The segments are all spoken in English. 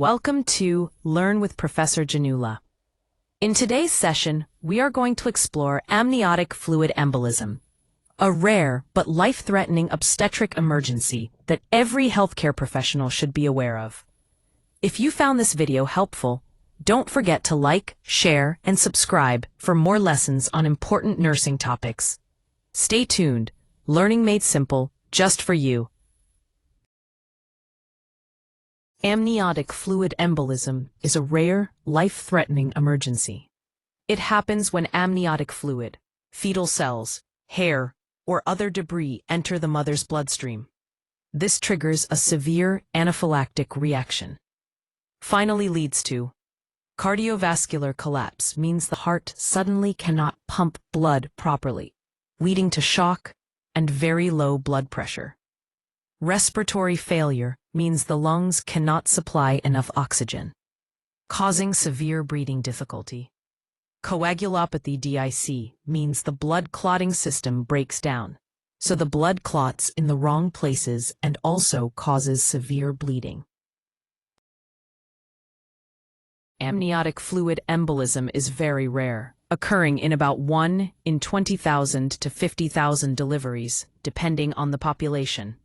Welcome to Learn with Professor Janula. In today's session, we are going to explore amniotic fluid embolism, a rare but life-threatening obstetric emergency that every healthcare professional should be aware of. If you found this video helpful, don't forget to like, share, and subscribe for more lessons on important nursing topics. Stay tuned, learning made simple, just for you. Amniotic fluid embolism is a rare, life-threatening emergency. It happens when amniotic fluid, fetal cells, hair, or other debris enter the mother's bloodstream. This triggers a severe anaphylactic reaction. Finally leads to cardiovascular collapse, means the heart suddenly cannot pump blood properly, leading to shock and very low blood pressure. Respiratory failure means the lungs cannot supply enough oxygen, causing severe breathing difficulty. Coagulopathy DIC means the blood clotting system breaks down, so the blood clots in the wrong places and also causes severe bleeding. Amniotic fluid embolism is very rare, occurring in about 1 in 20,000 to 50,000 deliveries, depending on the population.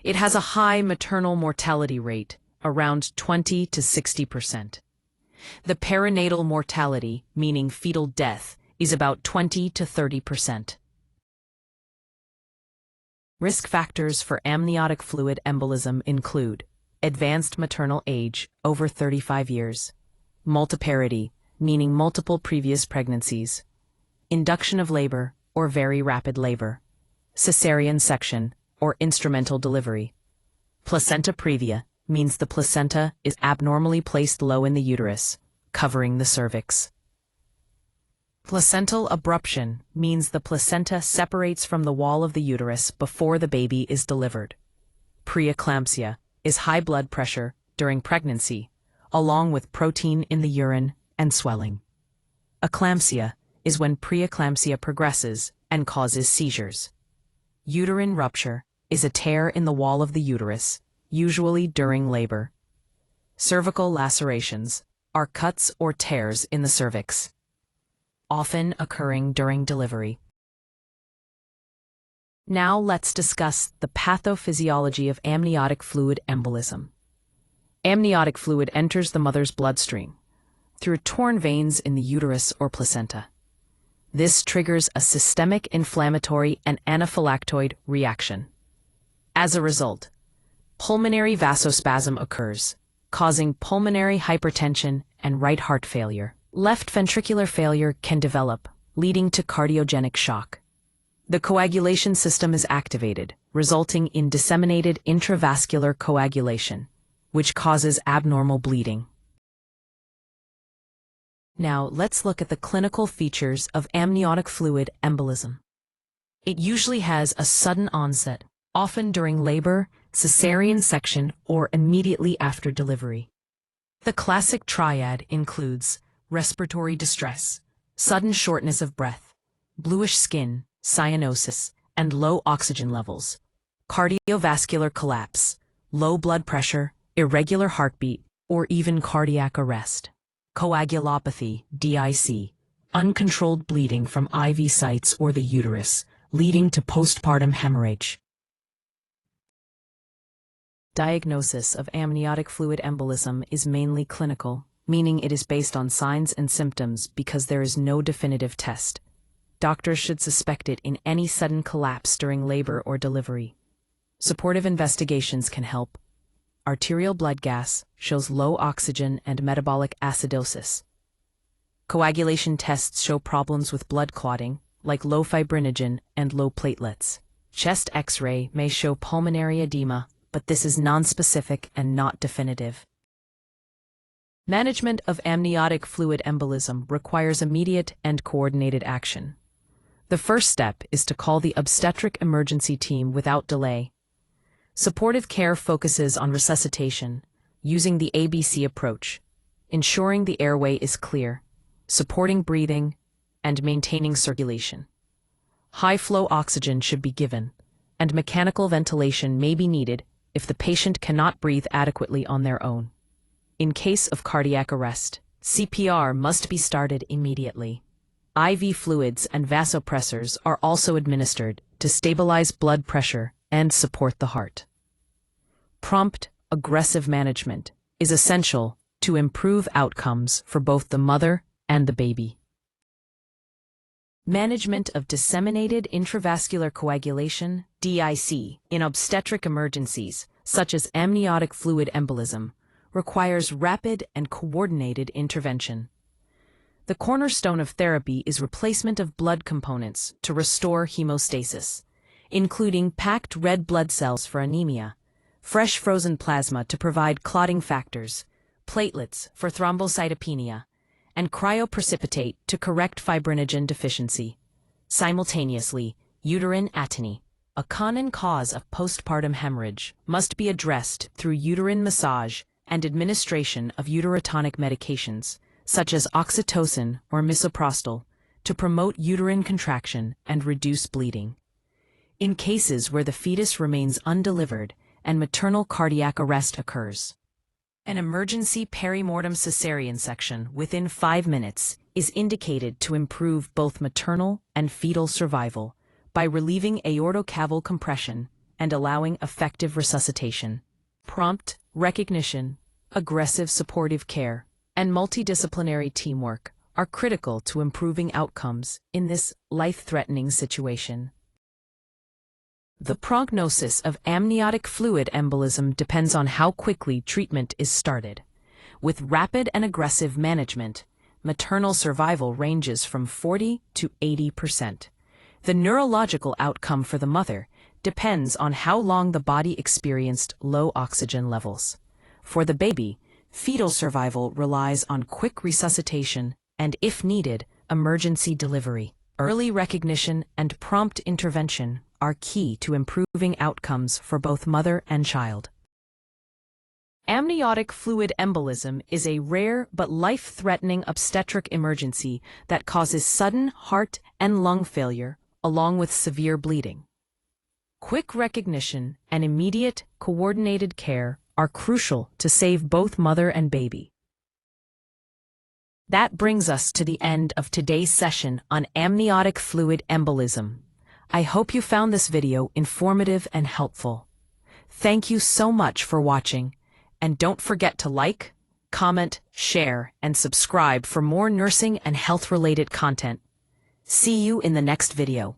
It has a high maternal mortality rate, around 20 to 60%. The perinatal mortality, meaning fetal death, is about 20 to 30%. Risk factors for amniotic fluid embolism include advanced maternal age, over 35 years, multiparity, meaning multiple previous pregnancies, induction of labor or very rapid labor, cesarean section, or instrumental delivery. Placenta previa means the placenta is abnormally placed low in the uterus, covering the cervix. Placental abruption means the placenta separates from the wall of the uterus before the baby is delivered. Preeclampsia is high blood pressure during pregnancy, along with protein in the urine and swelling. Eclampsia is when preeclampsia progresses and causes seizures. Uterine rupture is a tear in the wall of the uterus, usually during labor. Cervical lacerations are cuts or tears in the cervix, often occurring during delivery. Now let's discuss the pathophysiology of amniotic fluid embolism. Amniotic fluid enters the mother's bloodstream through torn veins in the uterus or placenta. This triggers a systemic inflammatory and anaphylactoid reaction. As a result, pulmonary vasospasm occurs, causing pulmonary hypertension and right heart failure. Left ventricular failure can develop, leading to cardiogenic shock. The coagulation system is activated, resulting in disseminated intravascular coagulation, which causes abnormal bleeding. Now let's look at the clinical features of amniotic fluid embolism. It usually has a sudden onset, often during labor, cesarean section, or immediately after delivery. The classic triad includes respiratory distress, sudden shortness of breath, bluish skin, cyanosis, and low oxygen levels, cardiovascular collapse, low blood pressure, irregular heartbeat, or even cardiac arrest. Coagulopathy, DIC, uncontrolled bleeding from IV sites or the uterus, leading to postpartum hemorrhage. Diagnosis of amniotic fluid embolism is mainly clinical, meaning it is based on signs and symptoms because there is no definitive test. Doctors should suspect it in any sudden collapse during labor or delivery. Supportive investigations can help. Arterial blood gas shows low oxygen and metabolic acidosis. Coagulation tests show problems with blood clotting, like low fibrinogen and low platelets. Chest X-ray may show pulmonary edema, but this is nonspecific and not definitive. Management of amniotic fluid embolism requires immediate and coordinated action. The first step is to call the obstetric emergency team without delay. Supportive care focuses on resuscitation, using the ABC approach, ensuring the airway is clear, supporting breathing, and maintaining circulation. High-flow oxygen should be given, and mechanical ventilation may be needed if the patient cannot breathe adequately on their own. In case of cardiac arrest, CPR must be started immediately. IV fluids and vasopressors are also administered to stabilize blood pressure and support the heart. Prompt, aggressive management is essential to improve outcomes for both the mother and the baby. Management of disseminated intravascular coagulation, DIC, in obstetric emergencies, such as amniotic fluid embolism, requires rapid and coordinated intervention. The cornerstone of therapy is replacement of blood components to restore hemostasis, including packed red blood cells for anemia, fresh frozen plasma to provide clotting factors, platelets for thrombocytopenia, and cryoprecipitate to correct fibrinogen deficiency. Simultaneously, uterine atony, a common cause of postpartum hemorrhage, must be addressed through uterine massage and administration of uterotonic medications, such as oxytocin or misoprostol, to promote uterine contraction and reduce bleeding. In cases where the fetus remains undelivered and maternal cardiac arrest occurs, an emergency perimortem cesarean section within 5 minutes is indicated to improve both maternal and fetal survival by relieving aortocaval compression and allowing effective resuscitation. Prompt recognition, aggressive supportive care, and multidisciplinary teamwork are critical to improving outcomes in this life-threatening situation. The prognosis of amniotic fluid embolism depends on how quickly treatment is started. With rapid and aggressive management, maternal survival ranges from 40 to 80%. The neurological outcome for the mother depends on how long the body experienced low oxygen levels. For the baby, fetal survival relies on quick resuscitation and, if needed, emergency delivery. Early recognition and prompt intervention are key to improving outcomes for both mother and child. Amniotic fluid embolism is a rare but life-threatening obstetric emergency that causes sudden heart and lung failure, along with severe bleeding. Quick recognition and immediate, coordinated care are crucial to save both mother and baby. That brings us to the end of today's session on amniotic fluid embolism. I hope you found this video informative and helpful. Thank you so much for watching, and don't forget to like, comment, share, and subscribe for more nursing and health-related content. See you in the next video.